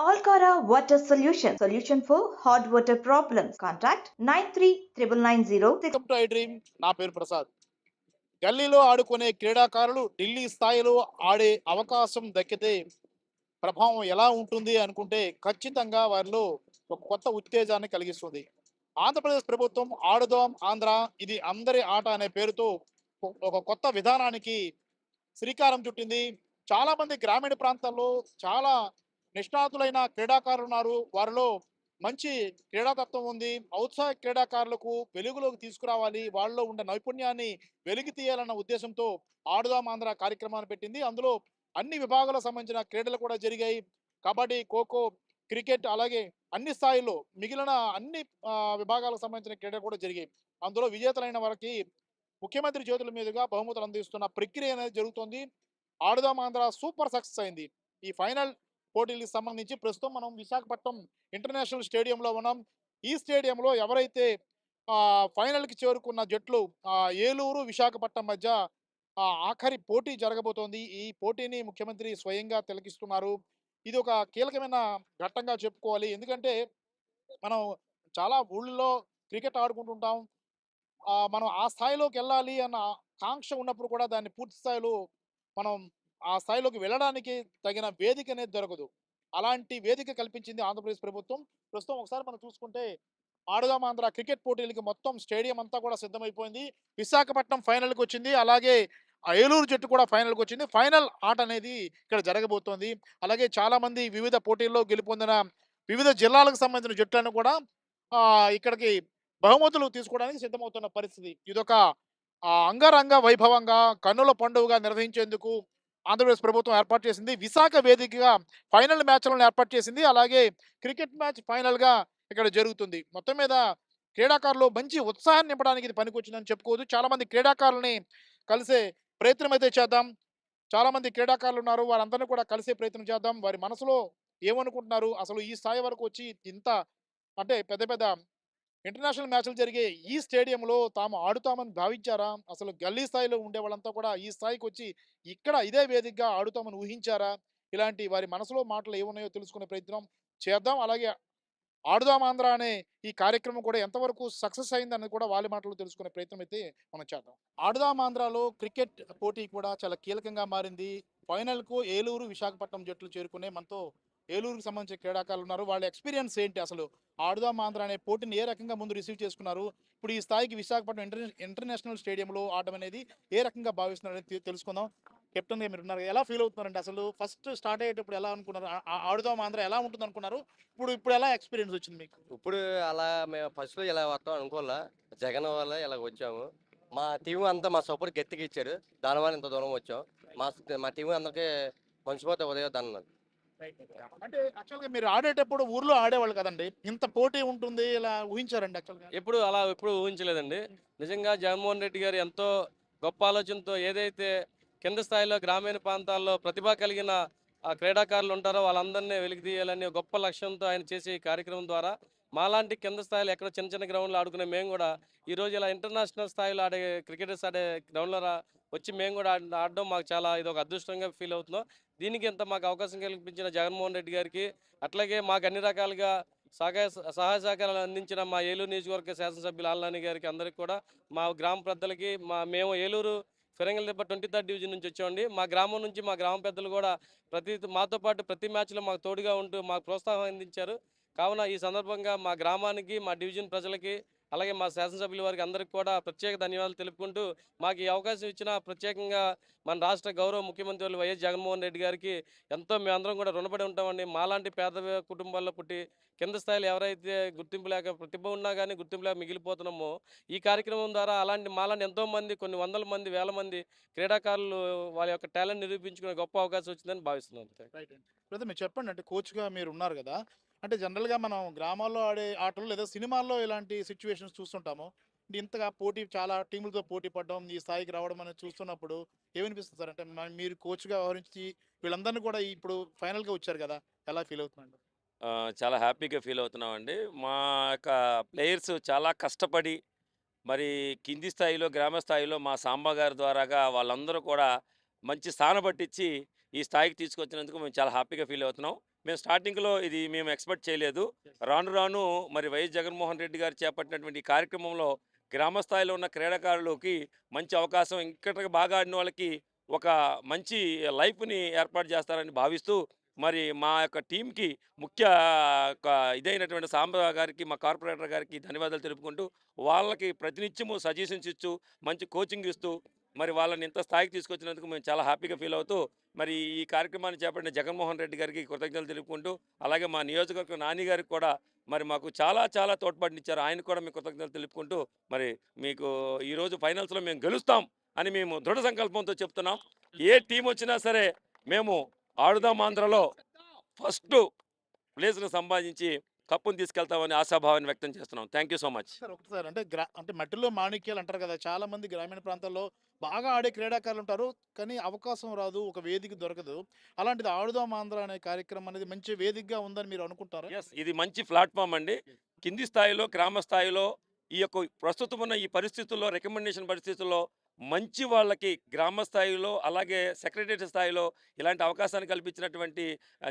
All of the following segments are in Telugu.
Alcara Water Solution for hot water problems. Contact 939990. Welcome to I dream. నా పేరు ప్రసాద్. గల్లీలో ఆడుకునే క్రీడాకారులు ఢిల్లీ స్థాయిలో ఆడే అవకాశం దక్కితే ప్రభావం ఎలా ఉంటుంది అనుకుంటే ఖచ్చితంగా వారిలో ఒక కొత్త ఉత్తేజాన్ని కలిగిస్తుంది. ఆంధ్రప్రదేశ్ ప్రభుత్వం ఆడుదాం ఆంధ్ర, ఇది అందరి ఆట అనే పేరుతో ఒక కొత్త విధానానికి శ్రీకారం చుట్టింది. చాలా మంది గ్రామీణ ప్రాంతాల్లో చాలా నిష్ణాతులైన క్రీడాకారులు ఉన్నారు. వారిలో మంచి క్రీడాతత్వం ఉంది. ఔత్సాహిక క్రీడాకారులకు వెలుగులోకి తీసుకురావాలి, వాళ్ళలో ఉండే నైపుణ్యాన్ని వెలికి తీయాలన్న ఉద్దేశంతో ఆడుదాం ఆంధ్ర కార్యక్రమాన్ని పెట్టింది. అందులో అన్ని విభాగాలకు సంబంధించిన క్రీడలు కూడా జరిగాయి. కబడ్డీ, ఖోఖో, క్రికెట్, అలాగే అన్ని స్థాయిల్లో మిగిలిన అన్ని విభాగాలకు సంబంధించిన క్రీడలు కూడా జరిగాయి. అందులో విజేతలైన వారికి ముఖ్యమంత్రి చేతుల మీదుగా బహుమతులు అందిస్తున్న ప్రక్రియ అనేది జరుగుతోంది. ఆడుదాం ఆంధ్ర సూపర్ సక్సెస్ అయింది. ఈ ఫైనల్ పోటీలకు సంబంధించి ప్రస్తుతం మనం విశాఖపట్నం ఇంటర్నేషనల్ స్టేడియంలో ఉన్నాం. ఈ స్టేడియంలో ఎవరైతే ఫైనల్కి చేరుకున్న జట్లు ఏలూరు, విశాఖపట్నం మధ్య ఆఖరి పోటీ జరగబోతోంది. ఈ పోటీని ముఖ్యమంత్రి స్వయంగా తిలకిస్తున్నారు. ఇది ఒక కీలకమైన ఘట్టంగా చెప్పుకోవాలి. ఎందుకంటే మనం చాలా ఊళ్ళో క్రికెట్ ఆడుకుంటుంటాం. మనం ఆ స్థాయిలోకి వెళ్ళాలి అన్న కాంక్ష ఉన్నప్పుడు కూడా దాన్ని పూర్తి స్థాయిలో మనం ఆ స్థాయిలోకి వెళ్ళడానికి తగిన వేదిక అనేది దొరకదు. అలాంటి వేదిక కల్పించింది ఆంధ్రప్రదేశ్ ప్రభుత్వం. ప్రస్తుతం ఒకసారి మనం చూసుకుంటే ఆడుదాం ఆంధ్ర క్రికెట్ పోటీలకి మొత్తం స్టేడియం అంతా కూడా సిద్ధమైపోయింది. విశాఖపట్నం ఫైనల్కి వచ్చింది. అలాగే ఆ ఏలూరు జట్టు కూడా ఫైనల్కి వచ్చింది. ఫైనల్ ఆట అనేది ఇక్కడ జరగబోతోంది. అలాగే చాలా మంది వివిధ పోటీల్లో గెలుపొందిన వివిధ జిల్లాలకు సంబంధించిన జట్లను కూడా ఇక్కడికి బహుమతులు తీసుకోవడానికి సిద్ధమవుతున్న పరిస్థితి. ఇదొక అంగరంగ వైభవంగా కన్నుల పండుగగా నిర్వహించేందుకు ఆంధ్రప్రదేశ్ ప్రభుత్వం ఏర్పాటు చేసింది. విశాఖ వేదికగా ఫైనల్ మ్యాచ్లను ఏర్పాటు చేసింది. అలాగే క్రికెట్ మ్యాచ్ ఫైనల్గా ఇక్కడ జరుగుతుంది. మొత్తం మీద క్రీడాకారులు మంచి ఉత్సాహాన్ని నింపడానికి ఇది పనికొచ్చిందని చెప్పుకోవచ్చు. చాలా మంది క్రీడాకారులని కలిసే ప్రయత్నం అయితే చేద్దాం. చాలా మంది క్రీడాకారులు ఉన్నారు, వారందరినీ కూడా కలిసే ప్రయత్నం చేద్దాం. వారి మనసులో ఏమనుకుంటున్నారు, అసలు ఈ స్థాయి వరకు వచ్చి ఇంత అంటే పెద్ద పెద్ద ఇంటర్నేషనల్ మ్యాచ్లు జరిగే ఈ స్టేడియంలో తాము ఆడుతామని భావించారా? అసలు గల్లీ స్థాయిలో ఉండే వాళ్ళంతా కూడా ఈ స్థాయికి వచ్చి ఇక్కడ ఇదే వేదికగా ఆడుతామని ఊహించారా? ఇలాంటి వారి మనసులో మాటలు ఏమున్నాయో తెలుసుకునే ప్రయత్నం చేద్దాం. అలాగే ఆడుదాం ఆంధ్ర అనే ఈ కార్యక్రమం కూడా ఎంతవరకు సక్సెస్ అయిందని కూడా వాళ్ళ మాటలు తెలుసుకునే ప్రయత్నం అయితే మనం చేద్దాం. ఆడుదాం ఆంధ్రాలో క్రికెట్ పోటీ కూడా చాలా కీలకంగా మారింది. ఫైనల్కు ఏలూరు, విశాఖపట్నం జట్లు చేరుకునే మనతో ఏలూరుకి సంబంధించిన క్రీడాకారులు ఉన్నారు. వాళ్ళ ఎక్స్పీరియన్స్ ఏంటి, అసలు ఆడుదాం ఆంధ్ర అనే పోటీని ఏ రకంగా ముందు రిసీవ్ చేసుకున్నారు, ఇప్పుడు ఈ స్థాయికి విశాఖపట్నం ఇంటర్నేషనల్ స్టేడియంలో ఆడడం అనేది ఏ రకంగా భావిస్తున్నారు అనేది తెలుసుకుందాం. కెప్టెన్గా మీరు ఉన్నారు, ఎలా ఫీల్ అవుతున్నారండి? అసలు ఫస్ట్ స్టార్ట్ అయ్యేటప్పుడు ఎలా అనుకున్నారు? ఆడుదాం ఆంధ్ర ఎలా ఉంటుంది అనుకున్నారు? ఇప్పుడు ఎలా ఎక్స్పీరియన్స్ వచ్చింది మీకు? ఇప్పుడు అలా మేము ఫస్ట్లో ఇలా వస్తాం అనుకోలే, జగన్ వల్ల ఇలా వచ్చాము. మా టీం అంతా మా సపోర్ట్ గట్టిగా ఇచ్చారు, దానివల్ల ఇంత దూరం వచ్చాం. మా మా టీం అందరికీ మంచిపోతే ఉదయం దాన్ని. అంటే యాక్చువల్గా మీరు ఆడేటప్పుడు ఊర్లో ఆడేవాళ్ళు కదండి, ఇంత పోటీ ఉంటుంది ఇలా ఊహించారండి? యాక్చువల్గా ఎప్పుడు ఊహించలేదండి. నిజంగా జగన్మోహన్ రెడ్డి గారు ఎంతో గొప్ప ఆలోచనతో ఏదైతే కింద స్థాయిలో గ్రామీణ ప్రాంతాల్లో ప్రతిభ కలిగిన క్రీడాకారులు ఉంటారో వాళ్ళందరినీ వెలికి తీయాలని గొప్ప లక్ష్యంతో ఆయన చేసే ఈ కార్యక్రమం ద్వారా మాలాంటి కింద స్థాయిలో ఎక్కడో చిన్న చిన్న గ్రౌండ్లో ఆడుకునే మేము కూడా ఈరోజు ఇలా ఇంటర్నేషనల్ స్థాయిలో ఆడే క్రికెటర్స్ ఆడే గ్రౌండ్లో వచ్చి మేము కూడా ఆడడం మాకు చాలా ఇది ఒక అదృష్టంగా ఫీల్ అవుతున్నాం. దీనికి ఇంత మాకు అవకాశం కల్పించిన జగన్మోహన్ రెడ్డి గారికి, అట్లాగే మాకు అన్ని రకాలుగా సహాయ సహకారాలు అందించిన మా ఏలూరు నియోజకవర్గ శాసనసభ్యులు ఆళ్ళనాని గారికి, అందరికీ కూడా మా గ్రామ పెద్దలకి, మేము ఏలూరు ఫిరంగిలదెబ్బ 23rd డివిజన్ నుంచి వచ్చామండి. మా గ్రామం నుంచి మా గ్రామ పెద్దలు కూడా మాతో పాటు ప్రతి మ్యాచ్లో మాకు తోడుగా ఉంటూ మాకు ప్రోత్సాహం అందించారు. కావున ఈ సందర్భంగా మా గ్రామానికి, మా డివిజన్ ప్రజలకి, అలాగే మా శాసనసభ్యుల వారికి అందరికీ కూడా ప్రత్యేక ధన్యవాదాలు తెలుపుకుంటూ, మాకు ఈ అవకాశం ఇచ్చిన ప్రత్యేకంగా మన రాష్ట్ర గౌరవ ముఖ్యమంత్రి వైఎస్ జగన్మోహన్ రెడ్డి గారికి ఎంతో మేమందరం కూడా రుణపడి ఉంటామండి. మాలాంటి పేద కుటుంబాల్లో పుట్టి కింద స్థాయిలో ఎవరైతే గుర్తింపు లేక ప్రతిభ ఉన్నా కానీ గుర్తింపు లేక మిగిలిపోతున్నామో, ఈ కార్యక్రమం ద్వారా మాలాంటి ఎంతోమంది, కొన్ని వందల మంది, వేల మంది క్రీడాకారులు వాళ్ళ యొక్క టాలెంట్ నిరూపించుకునే గొప్ప అవకాశం వచ్చిందని భావిస్తున్నాను. రైట్ అండి. బ్రదర్, మీరు చెప్పండి, అంటే కోచ్గా మీరు ఉన్నారు కదా, అంటే జనరల్గా మనం గ్రామాల్లో ఆడే ఆటలు లేదా సినిమాల్లో ఇలాంటి సిచ్యువేషన్స్ చూస్తుంటాము. అంటే ఇంతగా పోటీ, చాలా టీములతో పోటీ పడడం, ఈ స్థాయికి రావడం అనేది చూస్తున్నప్పుడు ఏమనిపిస్తుంది సార్? అంటే మీరు కోచ్గా వ్యవహరించి వీళ్ళందరినీ కూడా ఇప్పుడు ఫైనల్గా వచ్చారు కదా, ఎలా ఫీల్ అవుతుందండి? చాలా హ్యాపీగా ఫీల్ అవుతున్నామండి. మా యొక్క ప్లేయర్స్ చాలా కష్టపడి మరి కింది స్థాయిలో, గ్రామ స్థాయిలో మా సాంబా గారి ద్వారాగా వాళ్ళందరూ కూడా మంచి స్థానం పట్టించి ఈ స్థాయికి తీసుకొచ్చినందుకు మేము చాలా హ్యాపీగా ఫీల్ అవుతున్నాం. మేము స్టార్టింగ్‌లో ఇది మేము ఎక్స్‌పెక్ట్ చేయలేదు. రాను రాను మరి వైఎస్ జగన్మోహన్ రెడ్డి గారు చేపట్టినటువంటి ఈ కార్యక్రమంలో గ్రామ స్థాయిలో ఉన్న క్రీడాకారులకి మంచి అవకాశం, ఇంకా బాగా ఆడిన వాళ్ళకి ఒక మంచి లైఫ్‌ని ఏర్పాటు చేస్తారని భావిస్తూ, మరి మా యొక్క టీమ్‌కి ముఖ్య క ఇదైనటువంటి సాంబ గారికి, మా కార్పొరేటర్ గారికి ధన్యవాదాలు తెలుపుకుంటూ, వాళ్ళకి ప్రతినిత్యము సజెషన్స్ ఇస్తూ, మంచి కోచింగ్ ఇస్తూ, మరి వాళ్ళని ఇంత స్థాయికి తీసుకొచ్చినందుకు మేము చాలా హ్యాపీగా ఫీల్ అవుతూ, మరి ఈ కార్యక్రమాన్ని చేపట్టిన జగన్మోహన్ రెడ్డి గారికి కృతజ్ఞతలు తెలుపుకుంటూ, అలాగే మా నియోజకవర్గ నాని గారికి కూడా మరి మాకు చాలా చాలా తోడ్పాటునిచ్చారు. ఆయనకు కూడా మేము కృతజ్ఞతలు తెలుపుకుంటూ, మరి మీకు ఈరోజు ఫైనల్స్‌లో మేము గెలుస్తాం అని మేము దృఢ సంకల్పంతో చెప్తున్నాం. ఏ టీం వచ్చినా సరే మేము ఆడుదాం ఆంధ్రలో ఫస్ట్ ప్లేస్‌ని సంపాదించి కప్పుని తీసుకెళ్తామని ఆశాభావాన్ని వ్యక్తం చేస్తున్నాం. Thank you so much. Sir ఒకసారి అంటే మట్టిలో మాణిక్యాలు అంటారు కదా! చాలా మంది గ్రామీణ ప్రాంతాల్లో బాగా ఆడే క్రీడాకారులు ఉంటారు. కానీ అవకాశం రాదు. ఒక వేదిక దొరకదు. అలాంటిది ఆడుదాం ఆంధ్ర అనే కార్యక్రమం అనేది మంచి వేదికగా ఉందని మీరు అనుకుంటారా? యెస్. ఇది మంచి ప్లాట్‌ఫార్మ్ అండి. కింది స్థాయిలో, గ్రామ స్థాయిలో ఈ యొక్క ప్రస్తుతం ఉన్న ఈ పరిస్థితుల్లో, రికమెండేషన్ పరిస్థితుల్లో మంచి వాళ్ళకి గ్రామ స్థాయిలో, అలాగే సెక్రటేరియట్ స్థాయిలో ఇలాంటి అవకాశాన్ని కల్పించినటువంటి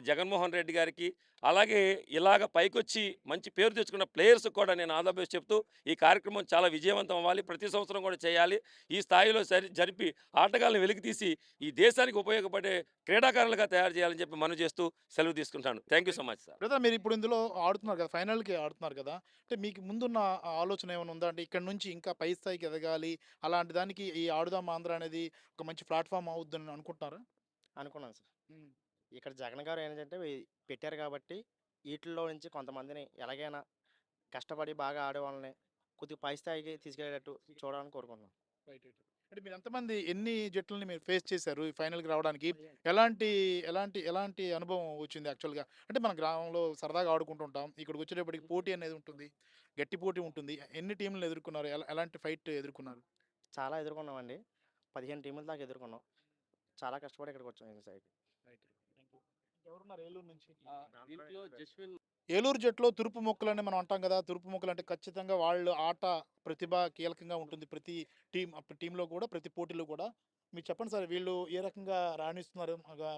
జగన్మోహన్ రెడ్డి గారికి, అలాగే ఇలాగ పైకొచ్చి మంచి పేరు తెచ్చుకున్న ప్లేయర్స్‌కి కూడా నేను ఆల్ ద బెస్ట్ చెప్తూ, ఈ కార్యక్రమం చాలా విజయవంతం అవ్వాలి. ప్రతి సంవత్సరం కూడా చేయాలి. ఈ స్థాయిలో జరిపి ఆటగాళ్ళని వెలికితీసి ఈ దేశానికి ఉపయోగపడే క్రీడాకారులుగా తయారు చేయాలని చెప్పి మనవి చేస్తూ సెలవు తీసుకుంటాను. Thank you so much sir. Brother మీరు ఇప్పుడు ఇందులో ఆడుతున్నారు కదా! ఫైనల్‌కి ఆడుతున్నారు కదా! అంటే మీకు ముందున్న ఆలోచన ఏమైనా ఉందా? అంటే ఇక్కడి నుంచి ఇంకా పై స్థాయికి ఎదగాలి. అలాంటి దానికి ఈ ఆడుదాం ఆంధ్ర అనేది ఒక మంచి ప్లాట్‌ఫార్మ్ అవుద్దని అనుకుంటున్నారా? అనుకున్నాను సార్. హ్మ్. ఇక్కడ జగన్ గారు ఏంటంటే పెట్టారు కాబట్టి ఈటిల్లో నుంచి కొంతమందిని ఎలాగైనా కష్టపడి బాగా ఆడేవాళ్ళని కొద్దిగా పై స్థాయికి తీసుకెళ్ళేటట్టు చూడాలని కోరుకుంటున్నాను. రైట్. రైట్. అంటే మీరు ఎంతమంది ఎన్ని జట్లని మీరు ఫేస్ చేశారు ఈ ఫైనల్‌కి రావడానికి? ఎలాంటి ఎలాంటి అనుభవం వచ్చింది యాక్చువల్‌గా? అంటే మన గ్రామంలో సరదాగా ఆడుకుంటుంటాం. ఇక్కడికొచ్చేటప్పటికి పోటీ అనేది ఉంటుంది. గట్టి పోటీ ఉంటుంది. ఎన్ని టీమ్‌లని ఎదుర్కొన్నారు? ఎలాంటి ఫైట్ ఎదుర్కొన్నారు? చాలా ఎదుర్కొన్నామండి. 15 టీముల దాకా ఎదుర్కొన్నాం. చాలా కష్టపడి ఇక్కడికి వచ్చాం ఈ స్థాయికి. రైట్. Thank you. ఇంకెవరున్నారు ఏలూరు నుంచి? దీంట్లో జస్విన్ ఏలూరు జట్టులో తురుపు మొక్కలని మనం అంటాం కదా! తురుపు మొక్కలు అంటే ఖచ్చితంగా వాళ్ళు ఆట ప్రతిభ కీలకంగా ఉంటుంది. ప్రతి టీమ్‌లో కూడా ప్రతి పోటీలో కూడా. మీరు చెప్పండి సార్ వీళ్ళు ఏ రకంగా రాణిస్తున్నారు?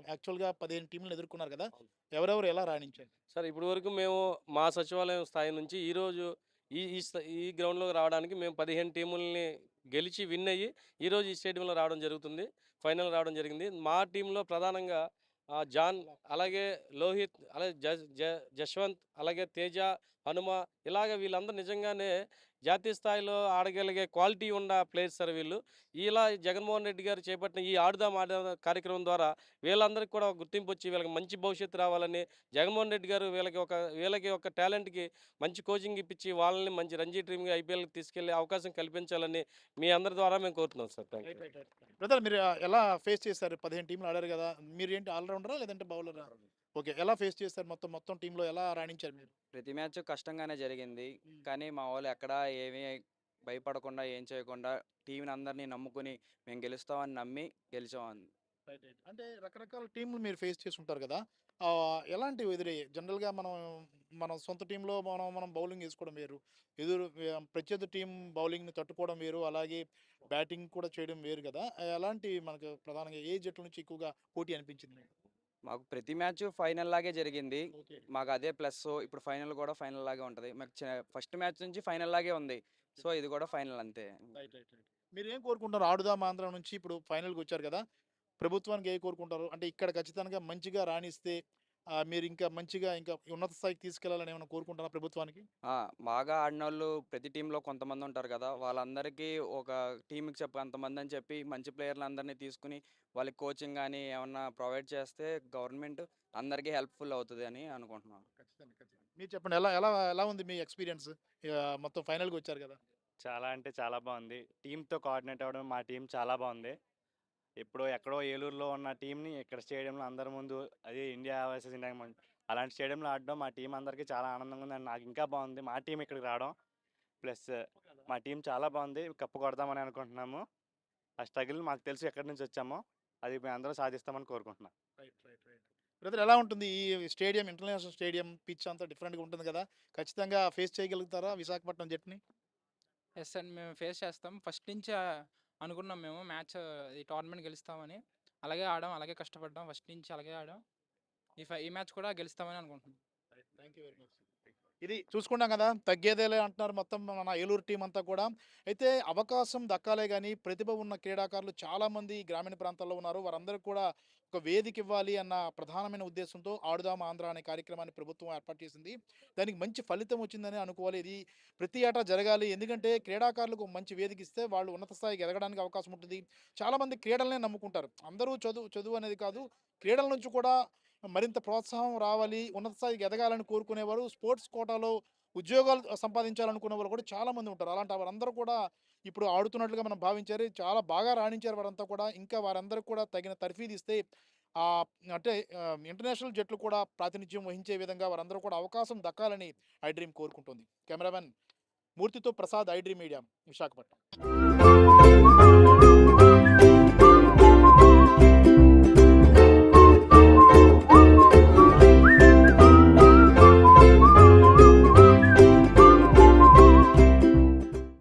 యాక్చువల్‌గా 15 టీమ్‌లని ఎదుర్కొన్నారు కదా! అవును. ఎవరెవరు ఎలా రాణించారు? సార్ ఇప్పటి వరకు మేము మా సచివాలయం స్థాయి నుంచి ఈరోజు ఈ గ్రౌండ్‌లోకి రావడానికి మేము 15 టీముల్ని గెలిచి విన్ అయ్యి ఈరోజు ఈ స్టేడియంలో రావడం జరుగుతుంది. ఫైనల్ రావడం జరిగింది. మా టీంలో ప్రధానంగా జాన్, అలాగే లోహిత్, అలాగే జశ్వంత్, అలాగే తేజ, హనుమ, ఇలాగ వీళ్ళందరూ నిజంగానే జాతీయ స్థాయిలో ఆడగలిగే క్వాలిటీ ఉన్న ప్లేయర్స్ సార్ వీళ్ళు. ఇలా జగన్మోహన్ రెడ్డి గారు చేపట్టిన ఈ ఆడుదాం కార్యక్రమం ద్వారా వీళ్ళందరికీ కూడా ఒక గుర్తింపు వచ్చి వీళ్ళకి మంచి భవిష్యత్తు రావాలని జగన్మోహన్ రెడ్డి గారు వీళ్ళకి ఒక టాలెంట్‌కి మంచి కోచింగ్ ఇప్పించి వాళ్ళని మంచి రంజీ టీమ్‌గా ఐపీఎల్‌కి తీసుకెళ్లే అవకాశం కల్పించాలని మీ అందరి ద్వారా మేము కోరుతున్నాం sir. Thank you. Right. Brother మీరు ఎలా ఫేస్ చేశారు? 15 టీమ్‌లు ఆడారు కదా! మీరేంటి ఆల్ రౌండరా? లేదంటే బౌలరా? ఓకే. ఎలా ఫేస్ చేశారు? మొత్తం టీమ్‌లో ఎలా రాణించారు మీరు? ప్రతి మ్యాచ్ కష్టంగానే జరిగింది. హ్మ్. కానీ మా వాళ్ళు ఎక్కడా ఏమీ భయపడకుండా, ఏం చేయకుండా టీమ్‌ని అందరిని నమ్ముకొని మేము గెలుస్తామని నమ్మి గెలిచాం. రైట్. అంటే రకరకాల టీమ్‌లు మీరు ఫేస్ చేసి ఉంటారు కదా! ఎలాంటివి ఎదురయ్యాయి? జనరల్‌గా మన సొంత టీమ్‌లో మనం బౌలింగ్ ఏసుకోవడం వేరు. ప్రత్యర్థి టీమ్ బౌలింగ్‌ని తట్టుకోవడం వేరు. అలాగే బ్యాటింగ్ కూడా చేయడం వేరు కదా! ఎలాంటి మనకు ప్రధానంగా ఏ జట్ల నుంచి ఎక్కువగా పోటీ అనిపించింది మీకు? మాకు ప్రతి మ్యాచ్ ఫైనల్ లాగే జరిగింది. ఓకే. మాకు అదే ప్లస్. ఇప్పుడు ఫైనల్ కూడా ఫైనల్ లాగే ఉంటది. మాకు ఫస్ట్ మ్యాచ్ నుంచి ఫైనల్ లాగే ఉంది. సో ఇది కూడా ఫైనల్ అంతే. రైట్. మీరేం కోరుకుంటారు? ఆడుదాం ఆంధ్ర నుంచి ఇప్పుడు ఫైనల్‌కొచ్చారు కదా! ప్రభుత్వానికి ఏం కోరుకుంటారు? అంటే ఇక్కడ ఖచ్చితంగా మంచిగా రాణిస్తే మీరు ఇంకా మంచిగా ఇంకా ఉన్నత స్థాయికి తీసుకెళ్లాలని ఏమైనా కోరుకుంటారా ప్రభుత్వానికి? ఆ! బాగా ఆడినోళ్ళు ప్రతి టీంలో కొంతమంది ఉంటారు కదా! వాళ్ళందరికీ ఒక టీమ్‌కి అంతమందని చెప్పి మంచి ప్లేయర్‌లందరినీ తీసుకొని వాళ్ళకి కోచింగ్ గాని ఏమన్నా ప్రొవైడ్ చేస్తే గవర్నమెంట్ అందరికీ హెల్ప్‌ఫుల్ అవుతది అని అనుకుంటున్నాను. ఖచ్చితంగా. మీరు చెప్పండి ఎలా ఎలా ఎలా ఉంది మీ ఎక్స్‌పీరియన్స్? మొత్తం ఫైనల్‌కొచ్చారు కదా! చాలా అంటే చాలా బాగుంది. టీమ్‌తో కోఆర్డినేట్ అవ్వడం మా టీమ్ చాలా బాగుంది. ఎక్కడో ఏలూరులో ఉన్న టీమ్‌ని ఇక్కడ స్టేడియంలో అందరి ముందు అది ఇండియా వర్సెస్ ఇండియా అలాంటి స్టేడియంలో ఆడడం మా టీం అందరికీ చాలా ఆనందంగా ఉంది. అండ్ నాకు ఇంకా బాగుంది మా టీం ఇక్కడికి రావడం. ప్లస్ మా టీం చాలా బాగుంది. కప్పు కొడదామని అనుకుంటున్నాము. ఆ స్ట్రగుల్ మాకు తెలుసు ఎక్కడి నుంచి వచ్చామో. అది మేమందరం సాధిస్తామని కోరుకుంటున్నాం. రైట్. బ్రదర్ ఎలా ఉంటుంది ఈ స్టేడియం ఇంటర్నేషనల్ స్టేడియం పిచ్ అంతా డిఫరెంట్‌గా ఉంటుంది కదా! ఖచ్చితంగా ఫేస్ చేయగలుగుతారా విశాఖపట్నం జట్టుని? ఎస్ అండి. మేము ఫేస్ చేస్తాం. ఫస్ట్ నుంచి అనుకున్నాం మేము మ్యాచ్ ఈ టోర్నమెంట్ గెలుస్తామని. అలాగే ఆడాం, అలాగే కష్టపడ్డాం, ఫస్ట్ నుంచి అలాగే ఆడాం. ఈ మ్యాచ్ కూడా గెలుస్తామని అనుకుంటున్నాం. Thank you very much. ఇది చూసుకున్నాం కదా, తగ్గేదేలే అంటున్నారు మొత్తం మన ఏలూరు టీం అంతా కూడా. అయితే అవకాశం దక్కాలే కానీ ప్రతిభ ఉన్న క్రీడాకారులు చాలామంది గ్రామీణ ప్రాంతాల్లో ఉన్నారు. వారందరికీ కూడా ఒక వేదిక ఇవ్వాలి అన్న ప్రధానమైన ఉద్దేశంతో ఆడుదాం ఆంధ్ర అనే కార్యక్రమాన్ని ప్రభుత్వం ఏర్పాటు చేసింది. దానికి మంచి ఫలితం వచ్చిందని అనుకోవాలి. ఇది ప్రతి ఏటా జరగాలి. ఎందుకంటే క్రీడాకారులకు మంచి వేదిక ఇస్తే వాళ్ళు ఉన్నత స్థాయికి ఎదగడానికి అవకాశం ఉంటుంది. చాలామంది క్రీడలనే నమ్ముకుంటారు. అందరూ చదువు అనేది కాదు, క్రీడల నుంచి కూడా మరింత ప్రోత్సాహం రావాలి, ఉన్నత స్థాయికి ఎదగాలని కోరుకునేవారు, స్పోర్ట్స్ కోటాలో ఉద్యోగాలు సంపాదించాలనుకునే వాళ్ళు కూడా చాలామంది ఉంటారు. అలాంటి వారందరూ కూడా ఇప్పుడు ఆడుతున్నట్లుగా మనం భావించారు. చాలా బాగా రాణించారు వారంతా కూడా. ఇంకా వారందరికీ కూడా తగిన తర్ఫీదు ఇస్తే అంటే ఇంటర్నేషనల్ జట్లు కూడా ప్రాతినిధ్యం వహించే విధంగా వారందరూ కూడా అవకాశం దక్కాలని ఐ డ్రీమ్ కోరుకుంటుంది. కెమెరామెన్ మూర్తితో Prasad, iDream media, Visakhapatnam.